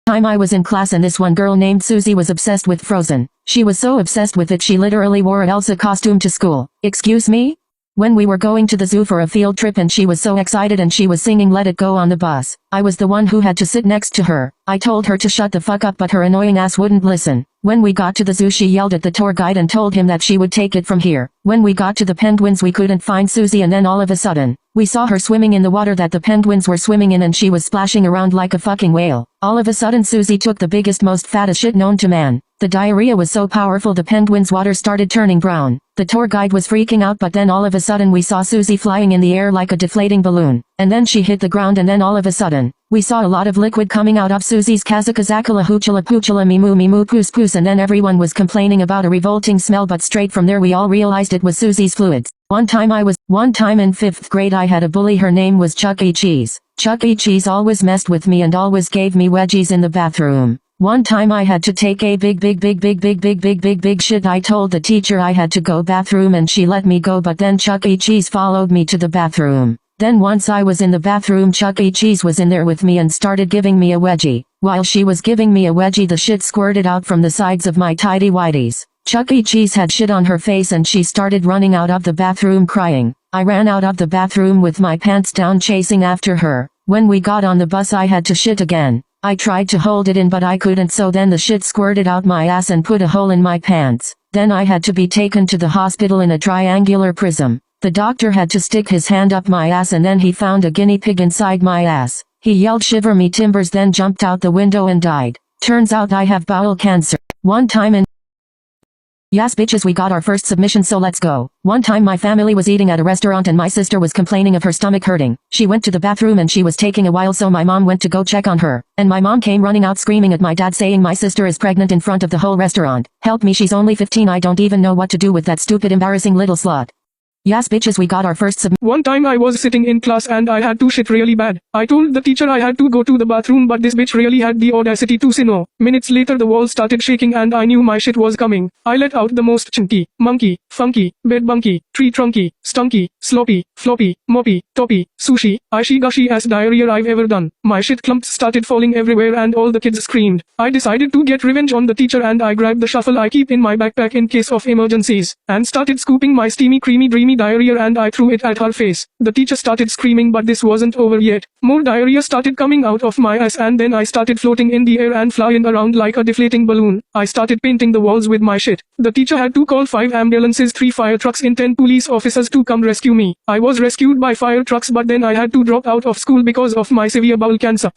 Time I was in class and this one girl named Susie was obsessed with Frozen. She was so obsessed with it she literally wore a Elsa costume to school. Excuse me? When we were going to the zoo for a field trip and she was so excited and she was singing Let It Go on the bus, I was the one who had to sit next to her. I told her to shut the fuck up but her annoying ass wouldn't listen. When we got to the zoo she yelled at the tour guide and told him that she would take it from here. When we got to the penguins we couldn't find Susie and then all of a sudden, we saw her swimming in the water that the penguins were swimming in and she was splashing around like a fucking whale. All of a sudden Susie took the biggest most fattest shit known to man. The diarrhea was so powerful the penguins' water started turning brown. The tour guide was freaking out but then all of a sudden we saw Susie flying in the air like a deflating balloon. And then she hit the ground and then all of a sudden, we saw a lot of liquid coming out of Susie's kazakazakala hoochula poochula mimu poos poos and then everyone was complaining about a revolting smell but straight from there we all realized it was Susie's fluids. One time in 5th grade I had a bully her name was Chuck E. Cheese. Chuck E. Cheese always messed with me and always gave me wedgies in the bathroom. One time I had to take a big shit. I told the teacher I had to go bathroom and she let me go but then Chuck E. Cheese followed me to the bathroom. Then once I was in the bathroom Chuck E. Cheese was in there with me and started giving me a wedgie. While she was giving me a wedgie the shit squirted out from the sides of my tidy whities. Chuck E. Cheese had shit on her face and she started running out of the bathroom crying. I ran out of the bathroom with my pants down chasing after her. When we got on the bus I had to shit again. I tried to hold it in but I couldn't so then the shit squirted out my ass and put a hole in my pants. Then I had to be taken to the hospital in a triangular prism. The doctor had to stick his hand up my ass and then he found a guinea pig inside my ass. He yelled shiver me timbers then jumped out the window and died. Turns out I have bowel cancer. One time in Yes bitches we got our first submission so let's go. One time my family was eating at a restaurant and my sister was complaining of her stomach hurting. She went to the bathroom and she was taking a while so my mom went to go check on her. And my mom came running out screaming at my dad saying my sister is pregnant in front of the whole restaurant. Help me she's only 15 I don't even know what to do with that stupid embarrassing little slut. Yes bitches we got our first One time I was sitting in class and I had to shit really bad. I told the teacher I had to go to the bathroom but this bitch really had the audacity to say no. Minutes later the wall started shaking and I knew my shit was coming. I let out the most chunky, monkey, funky, bed bunky, tree trunky, stunky, sloppy, floppy, moppy, toppy, sushi, ishi gushy ass diarrhea I've ever done. My shit clumps started falling everywhere and all the kids screamed. I decided to get revenge on the teacher and I grabbed the shuffle I keep in my backpack in case of emergencies and started scooping my steamy creamy dreamy diarrhea and I threw it at her face. The teacher started screaming but this wasn't over yet. More diarrhea started coming out of my ass and then I started floating in the air and flying around like a deflating balloon. I started painting the walls with my shit. The teacher had to call 5 ambulances, 3 fire trucks and 10 police officers to come rescue me. I was rescued by fire trucks but then I had to drop out of school because of my severe bowel cancer.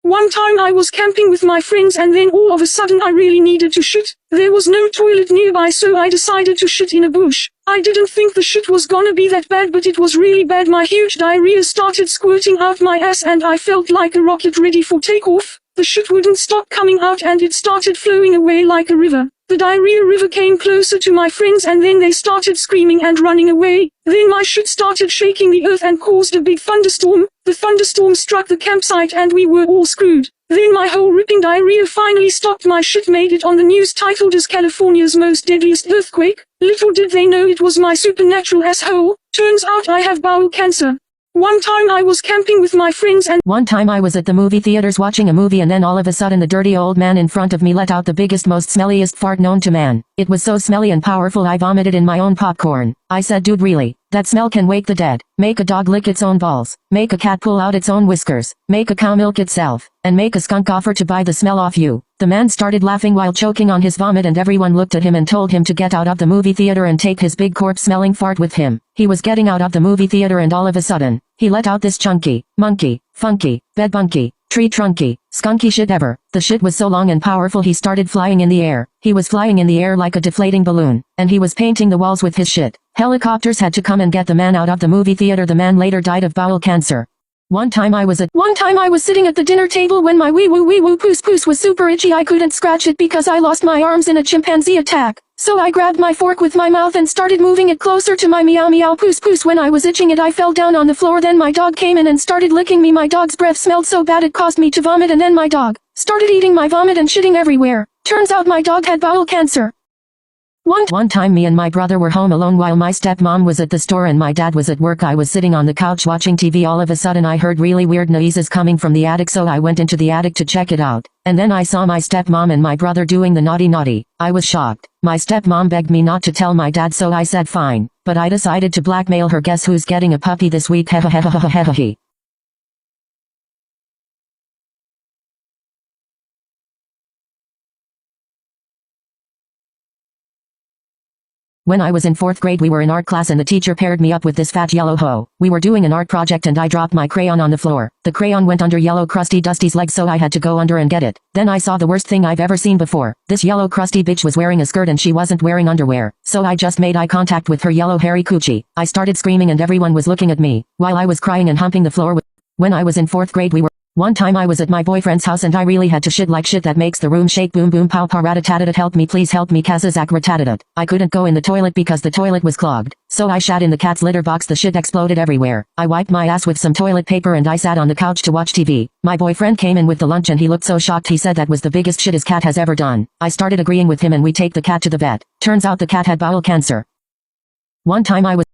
One time I was camping with my friends and then all of a sudden I really needed to shit. There was no toilet nearby so I decided to shit in a bush. I didn't think the shit was gonna be that bad but it was really bad. My huge diarrhea started squirting out my ass and I felt like a rocket ready for takeoff. The shit wouldn't stop coming out and it started flowing away like a river. The diarrhea river came closer to my friends and then they started screaming and running away. Then my shit started shaking the earth and caused a big thunderstorm. The thunderstorm struck the campsite and we were all screwed. Then my whole ripping diarrhea finally stopped. My shit made it on the news titled as California's most deadliest earthquake. Little did they know it was my supernatural asshole. Turns out I have bowel cancer. One time I was camping with my friends and One time I was at the movie theaters watching a movie and then all of a sudden the dirty old man in front of me let out the biggest most smelliest fart known to man. It was so smelly and powerful I vomited in my own popcorn. I said dude really? That smell can wake the dead. Make a dog lick its own balls. Make a cat pull out its own whiskers. Make a cow milk itself. And make a skunk offer to buy the smell off you. The man started laughing while choking on his vomit and everyone looked at him and told him to get out of the movie theater and take his big corpse-smelling fart with him. He was getting out of the movie theater and all of a sudden, he let out this chunky, monkey, funky, bed bunky, tree trunky, skunky shit ever. The shit was so long and powerful he started flying in the air. He was flying in the air like a deflating balloon. And he was painting the walls with his shit. Helicopters had to come and get the man out of the movie theater. The man later died of bowel cancer. One time I was sitting at the dinner table when my wee woo poos poos was super itchy. I couldn't scratch it because I lost my arms in a chimpanzee attack. So I grabbed my fork with my mouth and started moving it closer to my meow meow poos poos. When I was itching it I fell down on the floor. Then my dog came in and started licking me. My dog's breath smelled so bad it caused me to vomit and then my dog started eating my vomit and shitting everywhere. Turns out my dog had bowel cancer. One time me and my brother were home alone while my stepmom was at the store and my dad was at work. I was sitting on the couch watching TV. All of a sudden I heard really weird noises coming from the attic, so I went into the attic to check it out. And then I saw my stepmom and my brother doing the naughty. I was shocked. My stepmom begged me not to tell my dad, so I said fine. But I decided to blackmail her. Guess who's getting a puppy this week? Hehehehehehe. When I was in 4th grade, we were in art class and the teacher paired me up with this fat yellow hoe. We were doing an art project and I dropped my crayon on the floor. The crayon went under yellow crusty Dusty's leg, so I had to go under and get it. Then I saw the worst thing I've ever seen before. This yellow crusty bitch was wearing a skirt and she wasn't wearing underwear. So I just made eye contact with her yellow hairy coochie. I started screaming and everyone was looking at me, while I was crying and humping the floor with. When I was in 4th grade, one time I was at my boyfriend's house and I really had to shit like shit that makes the room shake. Boom boom pow pow rat-a-tat-a-tat. Help me please help me kazazak rat-a-tat-a-tat. I couldn't go in the toilet because the toilet was clogged. So I shat in the cat's litter box. The shit exploded everywhere. I wiped my ass with some toilet paper and I sat on the couch to watch TV. My boyfriend came in with the lunch and he looked so shocked. He said that was the biggest shit his cat has ever done. I started agreeing with him and we take the cat to the vet. Turns out the cat had bowel cancer. One time I was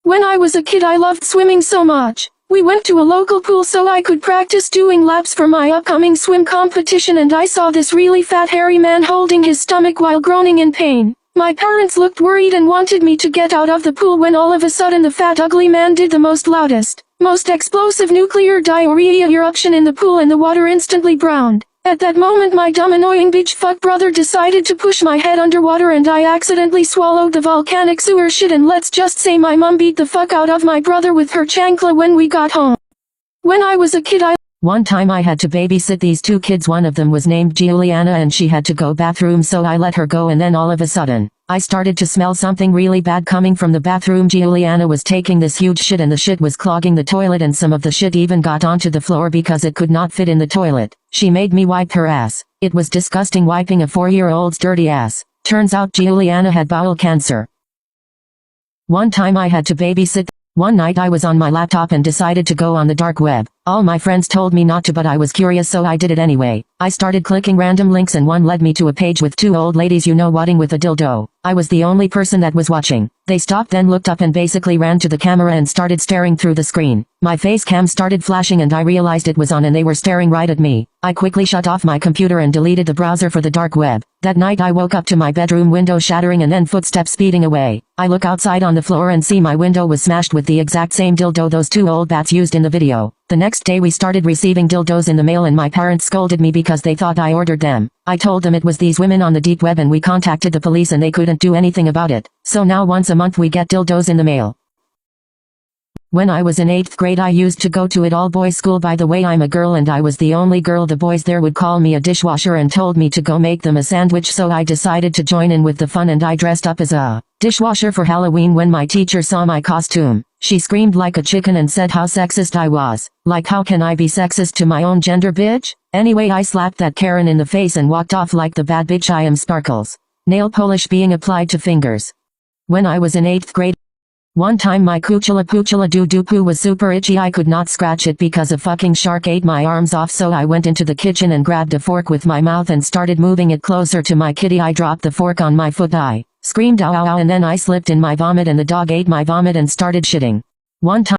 When I was a kid, I loved swimming so much. We went to a local pool so I could practice doing laps for my upcoming swim competition, and I saw this really fat hairy man holding his stomach while groaning in pain. My parents looked worried and wanted me to get out of the pool when all of a sudden the fat ugly man did the loudest, most explosive nuclear diarrhea eruption in the pool and the water instantly browned. At that moment my dumb annoying bitch fuck brother decided to push my head underwater and I accidentally swallowed the volcanic sewer shit, and let's just say my mom beat the fuck out of my brother with her chancla when we got home. When I was a kid One time I had to babysit these two kids. One of them was named Juliana and she had to go bathroom, so I let her go, and then all of a sudden, I started to smell something really bad coming from the bathroom. Juliana was taking this huge shit and the shit was clogging the toilet, and some of the shit even got onto the floor because it could not fit in the toilet. She made me wipe her ass. It was disgusting wiping a 4-year-old's dirty ass. Turns out Juliana had bowel cancer. One time I had to babysit. One night I was on my laptop and decided to go on the dark web. All my friends told me not to, but I was curious, so I did it anyway. I started clicking random links and one led me to a page with two old ladies whatting with a dildo. I was the only person that was watching. They stopped, then looked up and basically ran to the camera and started staring through the screen. My face cam started flashing and I realized it was on and they were staring right at me. I quickly shut off my computer and deleted the browser for the dark web. That night I woke up to my bedroom window shattering and then footsteps speeding away. I look outside on the floor and see my window was smashed with the exact same dildo those two old bats used in the video. The next day we started receiving dildos in the mail and my parents scolded me because they thought I ordered them. I told them it was these women on the deep web and we contacted the police and they couldn't do anything about it. So now once a month we get dildos in the mail. When I was in 8th grade I used to go to an all-boys school. By the way, I'm a girl and I was the only girl. The boys there would call me a dishwasher and told me to go make them a sandwich, so I decided to join in with the fun and I dressed up as a dishwasher for Halloween. When my teacher saw my costume, she screamed like a chicken and said how sexist I was. Like, how can I be sexist to my own gender, bitch? Anyway, I slapped that Karen in the face and walked off like the bad bitch I am. Sparkles. Nail polish being applied to fingers. When I was in 8th grade, one time my poochula doo poo was super itchy. I could not scratch it because a fucking shark ate my arms off, so I went into the kitchen and grabbed a fork with my mouth and started moving it closer to my kitty. I dropped the fork on my foot. I screamed ow ow ow and then I slipped in my vomit and the dog ate my vomit and started shitting. One time